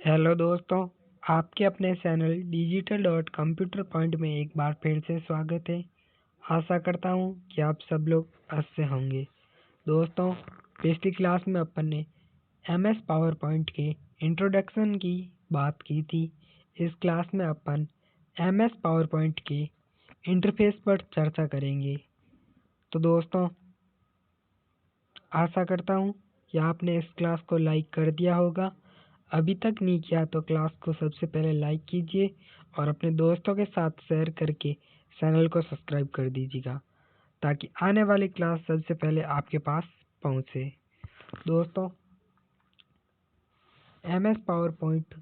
Hello दोस्तों, आपके अपने channel digital dot computer point में एक बार फिर से स्वागत है। आशा करता हूँ कि आप सब लोग अच्छे होंगे। दोस्तों, पिछली क्लास में अपन ने एमएस पावर पॉइंट के इंट्रोडक्शन की बात की थी। इस क्लास में अपन एमएस पावर पॉइंट के इंटरफेस पर चर्चा करेंगे। तो दोस्तों, आशा करता हूँ कि आपने इस क्लास को लाइक कर दिया होगा। अभी तक नहीं किया तो क्लास को सबसे पहले लाइक कीजिए और अपने दोस्तों के साथ शेयर करके चैनल को सब्सक्राइब कर दीजिएगा ताकि आने वाली क्लास सबसे पहले आपके पास पहुंचे। दोस्तों, एमएस पावर पॉइंट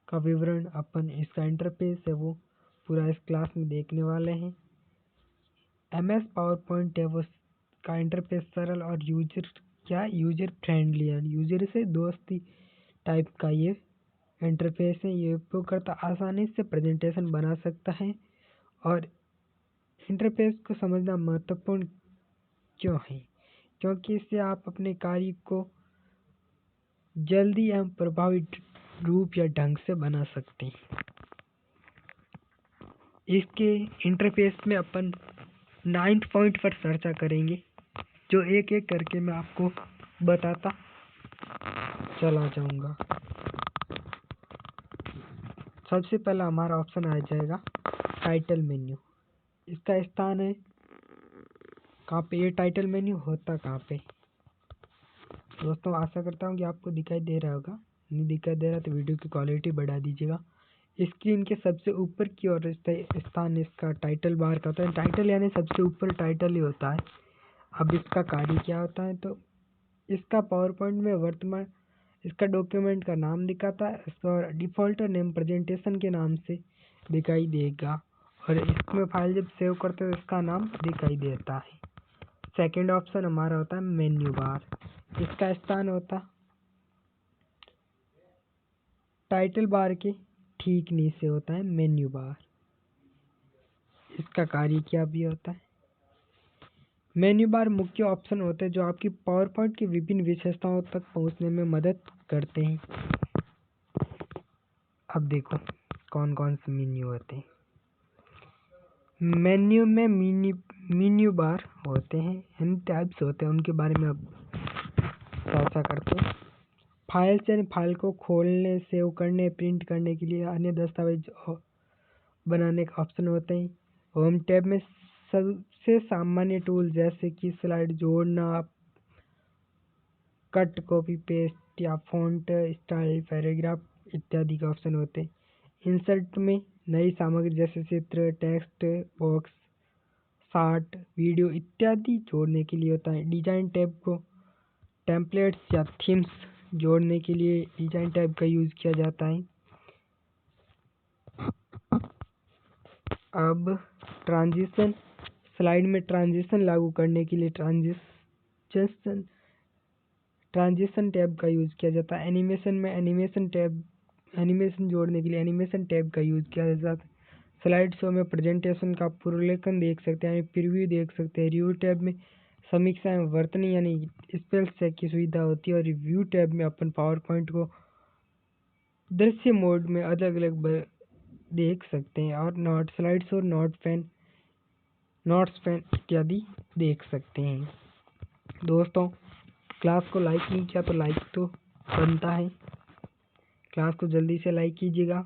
का विवरण अपन इसका इंटरफेस है वो पूरा इस क्लास में देखने वाले हैं। एमएस पावर पॉइंट है वो का इंटरफेस सरल और यूजर फ्रेंडली है, यूजर से दोस्ती टाइप का ये इंटरफेस है। ये उपयोगकर्ता आसानी से प्रेजेंटेशन बना सकता है और इंटरफेस को समझना महत्वपूर्ण क्यों है, क्योंकि इससे आप अपने कार्य को जल्दी एवं प्रभावी रूप या ढंग से बना सकते हैं। इसके इंटरफेस में अपन 9th पॉइंट पर चर्चा करेंगे, जो एक एक करके मैं आपको बताता चला जाऊंगा। सबसे पहला हमारा ऑप्शन आ जाएगा टाइटल मेन्यू। इसका स्थान है कहाँ पे, ये टाइटल मेन्यू होता कहाँ पे। दोस्तों, आशा करता हूँ कि आपको दिखाई दे रहा होगा। नहीं दिखाई दे रहा तो वीडियो की क्वालिटी बढ़ा दीजिएगा। स्क्रीन के सबसे ऊपर की ओर स्थान इसका टाइटल बार का होता है। टाइटल यानी सबसे ऊपर टाइटल ही होता है। अब इसका कार्य क्या होता है, तो इसका पावर पॉइंट में वर्तमान इसका डॉक्यूमेंट का नाम दिखाता है। इसका डिफ़ॉल्ट नेम प्रेजेंटेशन के नाम से दिखाई देगा और इसमें फाइल जब सेव करते हो इसका नाम दिखाई देता है। सेकंड ऑप्शन हमारा होता है मेन्यू बार। इसका स्थान होता टाइटल बार के ठीक नीचे होता है मेन्यू बार। इसका कार्य क्या भी होता है। मेन्यू बार मुख्य ऑप्शन होते हैं जो आपकी पावर पॉइंट की विभिन्न विशेषताओं तक पहुंचने में मदद करते हैं। अब देखो कौन कौन से मेन्यू होते हैं। मेन्यू में मेन्यू बार होते हैं, इन टाइप्स होते हैं, उनके बारे में अब चर्चा करते हैं। फाइल्स यानी फाइल को खोलने, सेव करने, प्रिंट करने के लिए अन्य दस्तावेज बनाने के ऑप्शन होते हैं। होम टैब में सबसे सामान्य टूल जैसे कि स्लाइड जोड़ना, कट, कॉपी पेस्ट या फ़ॉन्ट स्टाइल, पैराग्राफ इत्यादि के ऑप्शन होते हैं। इंसर्ट में नई सामग्री जैसे चित्र, टेक्स्ट बॉक्स, चार्ट, वीडियो इत्यादि जोड़ने के लिए होता है। डिजाइन टैब को टेम्पलेट्स या थीम्स जोड़ने के लिए डिजाइन टैब का यूज़ किया जाता है। अब ट्रांजिशन, स्लाइड में ट्रांजिशन लागू करने के लिए ट्रांजिशन टैब का यूज़ किया जाता है। एनिमेशन में एनिमेशन जोड़ने के लिए एनिमेशन टैब का यूज़ किया जाता है। स्लाइड शो में प्रेजेंटेशन का पूर्वलेखन देख सकते हैं, प्रीव्यू देख सकते हैं। रिव्यू टैब में समीक्षा एवं वर्तनी यानी स्पेल चेक की सुविधा होती है और रिव्यू टैब में अपन पावर पॉइंट को दृश्य मोड में अलग अलग देख सकते हैं और स्लाइड शो, नोट्स पेन इत्यादि देख सकते हैं। दोस्तों, क्लास को लाइक नहीं किया तो लाइक तो बनता है, क्लास को जल्दी से लाइक कीजिएगा।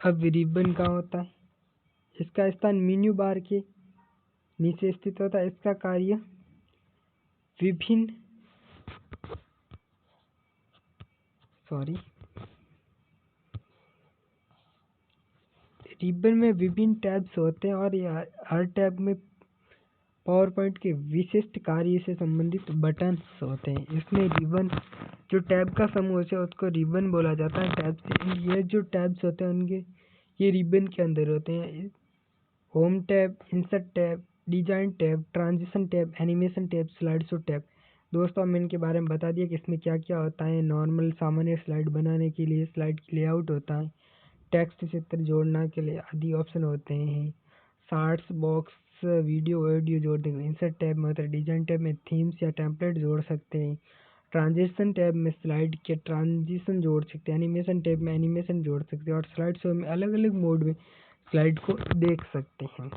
अब रिबन का होता है, इसका स्थान मेन्यू बार के नीचे स्थित होता है। इसका कार्य रिबन में विभिन्न टैब्स होते हैं और हर टैब में पावर पॉइंट के विशिष्ट कार्य से संबंधित बटन्स होते हैं। इसमें रिबन जो टैब का समूह है उसको रिबन बोला जाता है। टैब से ये जो टैब्स होते हैं उनके ये रिबन के अंदर होते हैं। Home tab, insert tab, design tab, transition tab, animation tab, slide show tab. दोस्तों, हमने इनके बारे में बता दिया कि इसमें क्या क्या होता है। नॉर्मल सामान्य स्लाइड बनाने के लिए स्लाइड लेआउट होता है। टेक्स्ट चित्र जोड़ना के लिए आदि ऑप्शन होते हैं। चार्ट्स, बॉक्स, वीडियो ऑडियो जोड़ने के लिए इंसर्ट टैब में होता है। डिजाइन टैब में थीम्स या टेम्पलेट जोड़ सकते हैं। ट्रांजिशन टैब में स्लाइड के ट्रांजिशन जोड़ सकते हैं, एनिमेशन टैब में एनिमेशन जोड़ सकते हैं और स्लाइड शो में अलग अलग मोड में स्लाइड को देख सकते हैं।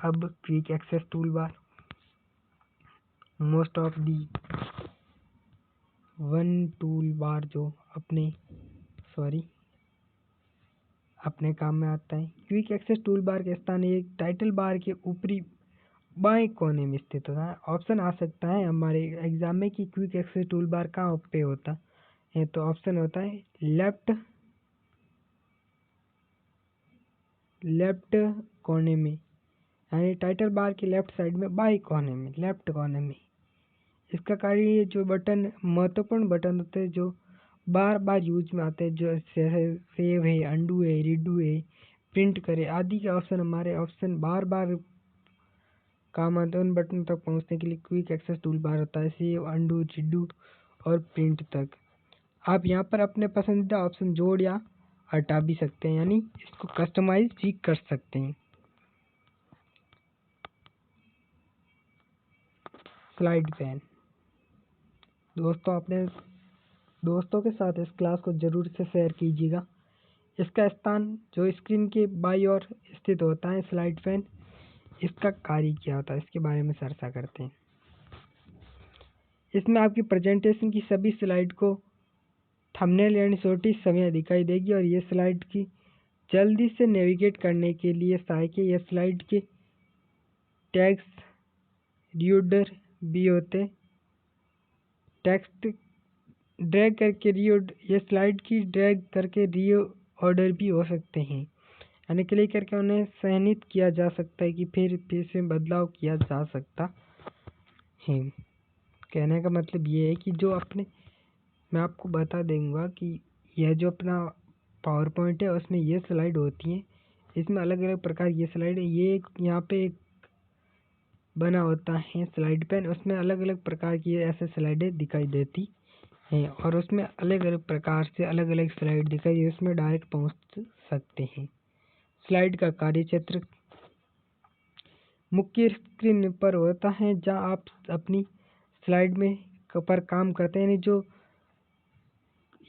अब quick access tool bar, most of the one tool bar जो अपने काम में आता है। क्विक एक्सेस टूल बार के स्थान एक टाइटल बार के ऊपरी बाएं कोने में स्थित होता है। ऑप्शन आ सकता है हमारे एग्जाम में कि क्विक एक्सेस टूल बार कहाँ पे होता है, तो ऑप्शन होता है लेफ्ट कोने में, यानी टाइटल बार के लेफ्ट साइड में बाएं कोने में, लेफ्ट कोने में। इसका कार्य जो बटन महत्वपूर्ण बटन होते हैं जो बार बार यूज में आते हैं, जो सेव है, अंडू है, रीडू है, प्रिंट करे आदि के ऑप्शन हमारे ऑप्शन बार बार काम आते हैं। उन बटन तक पहुंचने के लिए क्विक एक्सेस टूल बार होता है, सेव, अंडू, रीडू और प्रिंट तक। आप यहाँ पर अपने पसंदीदा ऑप्शन जोड़ या हटा भी सकते हैं, यानी इसको कस्टमाइज भी कर सकते हैं। स्लाइड पैन, दोस्तों अपने दोस्तों के साथ इस क्लास को जरूर से शेयर कीजिएगा। इसका स्थान जो स्क्रीन के बाईं ओर स्थित होता है स्लाइड पैन, इसका कार्य क्या होता है इसके बारे में चर्चा करते हैं। इसमें आपकी प्रेजेंटेशन की सभी स्लाइड को थंबनेल यानी छोटी छवियां दिखाई देगी और ये स्लाइड की जल्दी से नेविगेट करने के लिए सहायक है। यह स्लाइड के टेक्स्ट रीडर भी होते, टेक्स्ट ड्रैग करके ये स्लाइड की ड्रैग करके ऑर्डर भी हो सकते हैं, यानी क्लिक करके उन्हें चयनित किया जा सकता है कि फिर से बदलाव किया जा सकता है। कहने का मतलब ये है कि मैं आपको बता दूंगा कि यह जो अपना पावर पॉइंट है उसमें ये स्लाइड होती है, इसमें अलग अलग प्रकार की स्लाइड है। ये यहाँ पे एक बना होता है स्लाइड पैन, उसमें अलग अलग प्रकार की ऐसे स्लाइडें दिखाई देती हैं और उसमें अलग अलग प्रकार से अलग अलग स्लाइड दिखाई, उसमें डायरेक्ट पहुंच सकते हैं। स्लाइड का कार्यक्षेत्र मुख्य स्क्रीन पर होता है जहां आप अपनी स्लाइड में पर काम करते हैं, यानी जो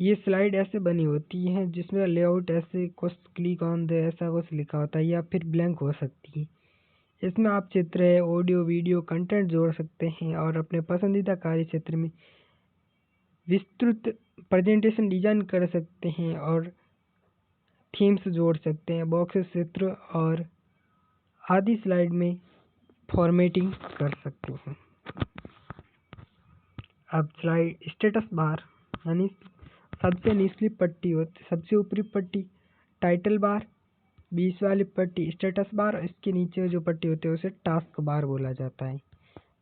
ये स्लाइड ऐसे बनी होती है जिसमें लेआउट ऐसे कुछ क्लिक ऑन दे ऐसा कुछ लिखा होता है या फिर ब्लैंक हो सकती है। इसमें आप चित्र है, ऑडियो, वीडियो कंटेंट जोड़ सकते हैं और अपने पसंदीदा कार्य क्षेत्र में विस्तृत प्रेजेंटेशन डिजाइन कर सकते हैं और थीम्स जोड़ सकते हैं, बॉक्सेस, चित्र और आदि स्लाइड में फॉर्मेटिंग कर सकते हैं। अब स्लाइड स्टेटस बार, यानी सबसे निचली पट्टी होती, सबसे ऊपरी पट्टी टाइटल बार, बीच वाली पट्टी स्टेटस बार, इसके नीचे जो पट्टी होती है उसे टास्क बार बोला जाता है।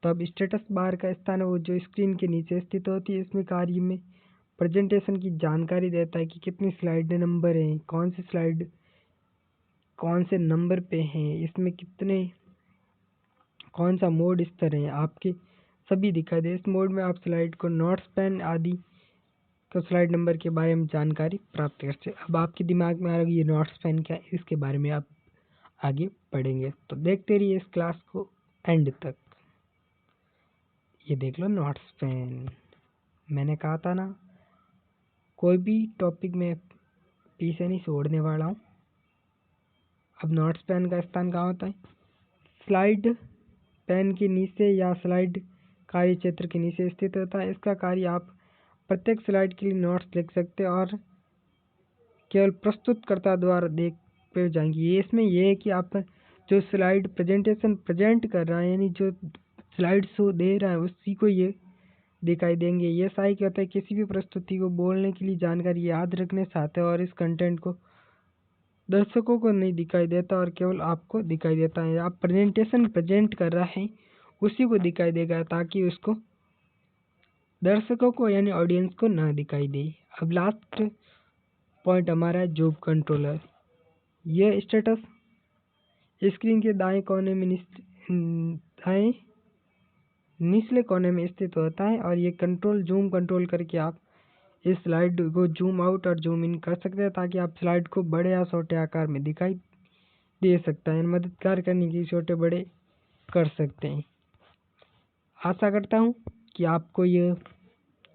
तो अब स्टेटस बार का स्थान है वो जो स्क्रीन के नीचे स्थित होती है। इसमें कार्य में प्रेजेंटेशन की जानकारी देता है कि कितनी स्लाइड नंबर है, कौन सी स्लाइड कौन से नंबर पे हैं, इसमें कितने कौन सा मोड स्तर है, आपके सभी दिखाई दे। इस मोड में आप स्लाइड को नोट्स पेन आदि तो स्लाइड नंबर के बारे में जानकारी प्राप्त कर सकते। अब आपके दिमाग में आ रहा है ये नोट्स पेन क्या है, इसके बारे में आप आगे पढ़ेंगे, तो देखते रहिए इस क्लास को एंड तक। ये देख लो नोट्स पेन, मैंने कहा था ना कोई भी टॉपिक में पीछे नहीं छोड़ने वाला हूँ। अब नोट्स पेन का स्थान कहाँ होता है, स्लाइड पेन के नीचे या स्लाइड कार्य क्षेत्र के नीचे स्थित होता है। इसका कार्य आप प्रत्येक स्लाइड के लिए नोट्स लिख सकते हैं और केवल प्रस्तुतकर्ता द्वारा देख पे जाएंगे। ये इसमें यह है कि आप जो स्लाइड प्रेजेंटेशन प्रेजेंट कर रहा है, यानी जो स्लाइड शो दे रहा है उसी को ये दिखाई देंगे। ये सहायक होता है किसी भी प्रस्तुति को बोलने के लिए जानकारी याद रखने चाहते हैं और इस कंटेंट को दर्शकों को नहीं दिखाई देता और केवल आपको दिखाई देता है। आप प्रेजेंटेशन प्रेजेंट कर रहा है उसी को दिखाई देगा ताकि उसको दर्शकों को यानी ऑडियंस को ना दिखाई दे। अब लास्ट पॉइंट हमारा है जॉब कंट्रोलर। यह स्टेटस स्क्रीन के दाएं कोने में दाएं निचले कोने में स्थित होता है और ये जूम कंट्रोल करके आप इस स्लाइड को जूम आउट और जूम इन कर सकते हैं ताकि आप स्लाइड को बड़े या छोटे आकार में दिखाई दे सकता है। मददगार करने के लिए छोटे बड़े कर सकते हैं। आशा करता हूँ कि आपको ये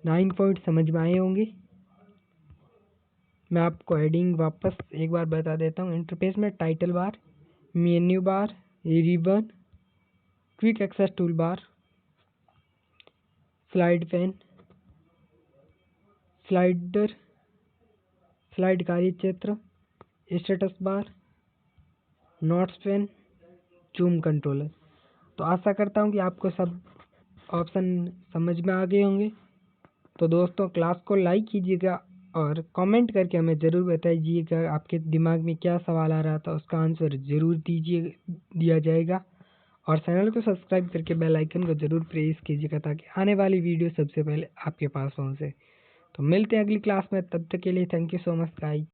9 पॉइंट समझ में आए होंगे। मैं आपको हेडिंग वापस एक बार बता देता हूँ। इंटरफेस में title bar, menu bar, ribbon, quick access tool bar, slide pane, slider, slide कार्य क्षेत्र, status bar, notes pane, zoom controller. तो आशा करता हूँ कि आपको सब ऑप्शन समझ में आ गए होंगे। तो दोस्तों क्लास को लाइक कीजिएगा और कमेंट करके हमें ज़रूर बताइएगा आपके दिमाग में क्या सवाल आ रहा था, उसका आंसर ज़रूर दिया जाएगा। और चैनल को सब्सक्राइब करके बेल आइकन को ज़रूर प्रेस कीजिएगा ताकि आने वाली वीडियो सबसे पहले आपके पास पहुँचे। तो मिलते हैं अगली क्लास में, तब तक के लिए thank you so much guys.